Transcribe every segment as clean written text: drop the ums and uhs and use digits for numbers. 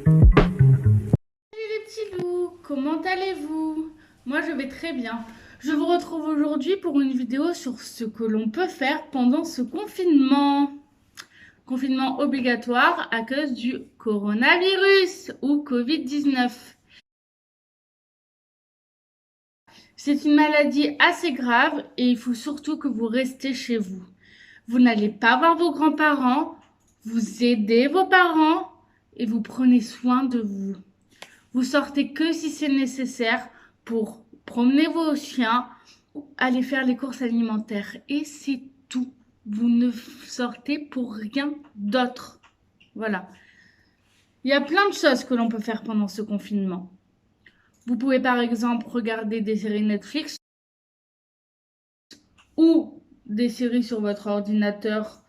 Salut les petits loups, comment allez-vous? Moi je vais très bien. Je vous retrouve aujourd'hui pour une vidéo sur ce que l'on peut faire pendant ce confinement. Confinement obligatoire à cause du coronavirus ou Covid-19. C'est une maladie assez grave et il faut surtout que vous restez chez vous. Vous n'allez pas voir vos grands-parents, vous aidez vos parents et vous prenez soin de vous. Vous sortez que si c'est nécessaire pour promener vos chiens, aller faire les courses alimentaires. Et c'est tout. Vous ne sortez pour rien d'autre. Voilà. Il y a plein de choses que l'on peut faire pendant ce confinement. Vous pouvez par exemple regarder des séries Netflix ou des séries sur votre ordinateur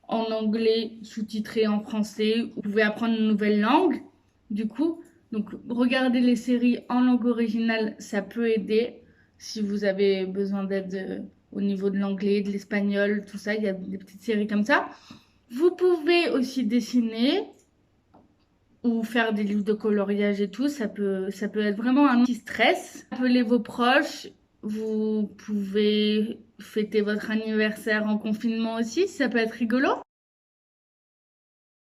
en anglais sous-titrées en français. Vous pouvez apprendre une nouvelle langue. Du coup, donc regarder les séries en langue originale, ça peut aider si vous avez besoin d'aide au niveau de l'anglais, de l'espagnol, tout ça. Il y a des petites séries comme ça. Vous pouvez aussi dessiner ou faire des livres de coloriage et tout. Ça peut être vraiment un anti-stress. Appelez vos proches. Vous pouvez fêter votre anniversaire en confinement aussi. Ça peut être rigolo.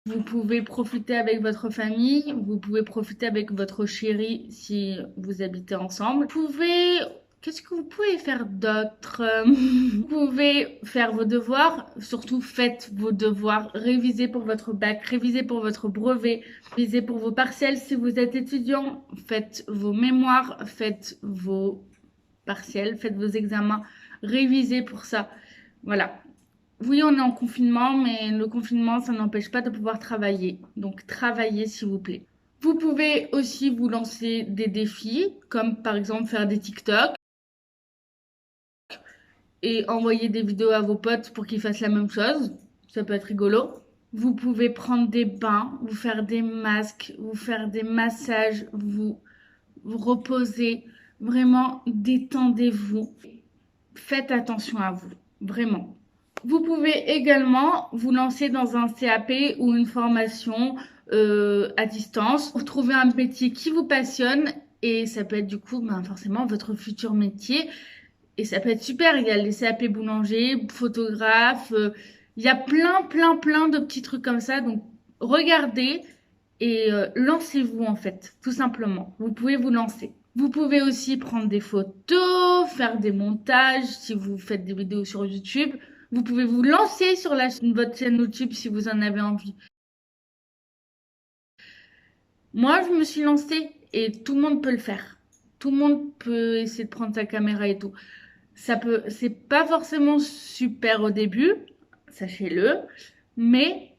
Vous pouvez profiter avec votre famille, vous pouvez profiter avec votre chéri si vous habitez ensemble. Qu'est-ce que vous pouvez faire d'autre? Vous pouvez faire vos devoirs, surtout faites vos devoirs, révisez pour votre bac, révisez pour votre brevet, révisez pour vos partiels si vous êtes étudiant, faites vos mémoires, faites vos partiels, faites vos examens, révisez pour ça. Voilà. Oui, on est en confinement, mais le confinement, ça n'empêche pas de pouvoir travailler. Donc, travaillez, s'il vous plaît. Vous pouvez aussi vous lancer des défis, comme par exemple faire des TikTok et envoyer des vidéos à vos potes pour qu'ils fassent la même chose. Ça peut être rigolo. Vous pouvez prendre des bains, vous faire des masques, vous faire des massages, vous reposer. Vraiment, détendez-vous. Faites attention à vous. Vraiment. Vous pouvez également vous lancer dans un CAP ou une formation à distance pour trouver un métier qui vous passionne et ça peut être du coup forcément votre futur métier et ça peut être super. Il y a les CAP boulanger, photographe, il y a plein de petits trucs comme ça. Donc regardez et lancez-vous en fait, tout simplement. Vous pouvez vous lancer. Vous pouvez aussi prendre des photos, faire des montages si vous faites des vidéos sur YouTube. Vous pouvez vous lancer sur votre chaîne YouTube si vous en avez envie. Moi, je me suis lancée et tout le monde peut le faire. Tout le monde peut essayer de prendre sa caméra et tout. C'est pas forcément super au début, sachez-le, mais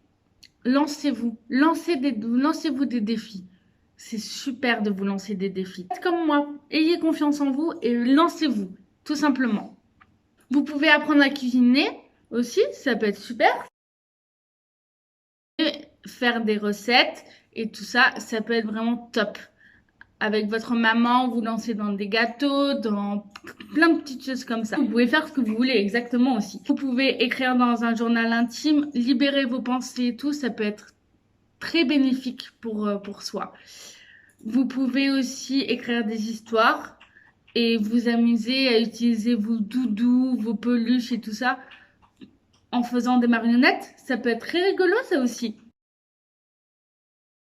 lancez-vous. Lancez-vous des défis. C'est super de vous lancer des défis. Faites comme moi. Ayez confiance en vous et lancez-vous, tout simplement. Vous pouvez apprendre à cuisiner aussi, ça peut être super. Faire des recettes et tout ça, ça peut être vraiment top. Avec votre maman, vous lancez dans des gâteaux, dans plein de petites choses comme ça. Vous pouvez faire ce que vous voulez, exactement aussi. Vous pouvez écrire dans un journal intime, libérer vos pensées et tout, ça peut être très bénéfique pour soi. Vous pouvez aussi écrire des histoires et vous amuser à utiliser vos doudous, vos peluches et tout ça en faisant des marionnettes. Ça peut être très rigolo, ça aussi.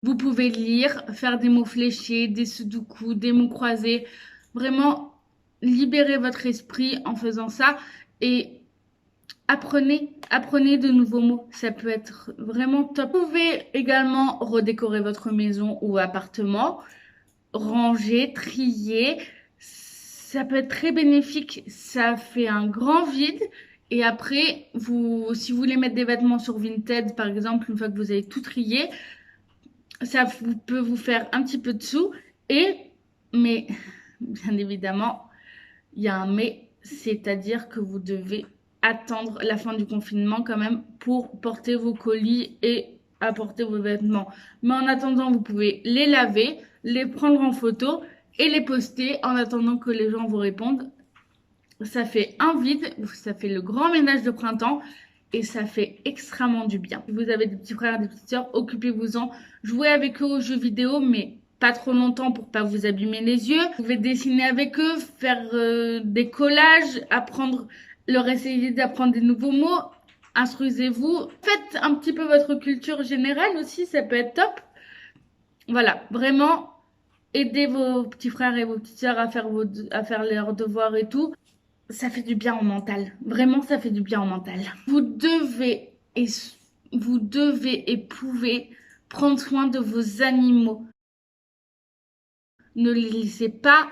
Vous pouvez lire, faire des mots fléchés, des sudoku, des mots croisés. Vraiment, libérez votre esprit en faisant ça et apprenez de nouveaux mots. Ça peut être vraiment top. Vous pouvez également redécorer votre maison ou appartement, ranger, trier. Ça peut être très bénéfique. Ça fait un grand vide. Et après, si vous voulez mettre des vêtements sur Vinted, par exemple, une fois que vous avez tout trié, ça peut vous faire un petit peu de sous. Mais, bien évidemment, il y a un mais, c'est-à-dire que vous devez attendre la fin du confinement quand même pour porter vos colis et apporter vos vêtements. Mais en attendant, vous pouvez les laver, les prendre en photo et les poster en attendant que les gens vous répondent. Ça fait un vide, ça fait le grand ménage de printemps et ça fait extrêmement du bien. Si vous avez des petits frères et des petites sœurs, occupez-vous-en. Jouez avec eux aux jeux vidéo, mais pas trop longtemps pour pas vous abîmer les yeux. Vous pouvez dessiner avec eux, faire des collages, leur essayer d'apprendre des nouveaux mots. Instruisez-vous. Faites un petit peu votre culture générale aussi, ça peut être top. Voilà, vraiment, aidez vos petits frères et vos petites sœurs à faire leurs devoirs et tout. Ça fait du bien au mental. Vraiment, ça fait du bien au mental. Vous devez et pouvez prendre soin de vos animaux. Ne les laissez pas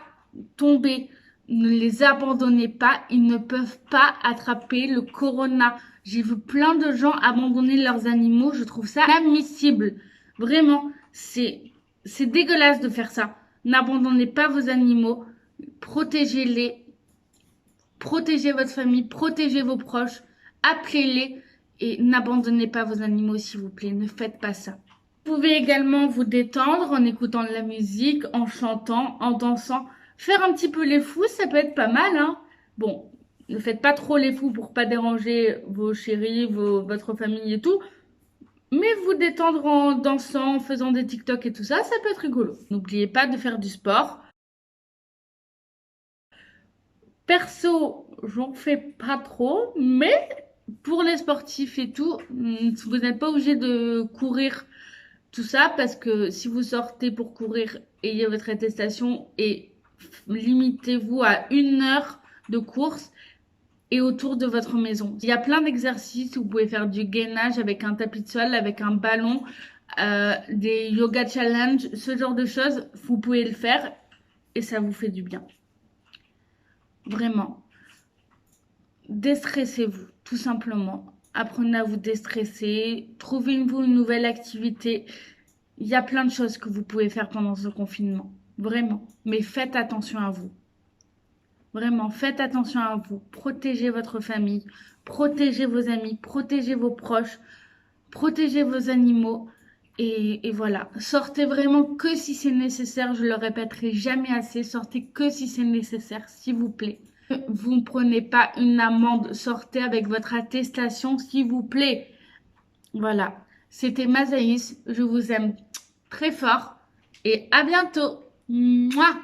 tomber. Ne les abandonnez pas. Ils ne peuvent pas attraper le corona. J'ai vu plein de gens abandonner leurs animaux. Je trouve ça inadmissible. Vraiment, c'est dégueulasse de faire ça. N'abandonnez pas vos animaux. Protégez-les. Protégez votre famille. Protégez vos proches. Appelez-les. Et n'abandonnez pas vos animaux, s'il vous plaît. Ne faites pas ça. Vous pouvez également vous détendre en écoutant de la musique, en chantant, en dansant. Faire un petit peu les fous, ça peut être pas mal, hein. Bon, ne faites pas trop les fous pour pas déranger vos chéris, votre famille et tout. Mais vous détendre en dansant, en faisant des TikTok et tout ça, ça peut être rigolo. N'oubliez pas de faire du sport. Perso, j'en fais pas trop, mais pour les sportifs et tout, vous n'êtes pas obligé de courir tout ça parce que si vous sortez pour courir, ayez votre attestation et limitez-vous à 1 heure de course et autour de votre maison. Il y a plein d'exercices, vous pouvez faire du gainage avec un tapis de sol, avec un ballon, des yoga challenge, ce genre de choses, vous pouvez le faire et ça vous fait du bien. Vraiment. Déstressez-vous, tout simplement. Apprenez à vous déstresser, trouvez-vous une nouvelle activité. Il y a plein de choses que vous pouvez faire pendant ce confinement, vraiment. Mais faites attention à vous. Vraiment, faites attention à vous. Protégez votre famille, protégez vos amis, protégez vos proches, protégez vos animaux. Et voilà, sortez vraiment que si c'est nécessaire. Je le répéterai jamais assez. Sortez que si c'est nécessaire, s'il vous plaît. Vous ne prenez pas une amende. Sortez avec votre attestation, s'il vous plaît. Voilà, c'était Mazaïs. Je vous aime très fort et à bientôt. Mouah.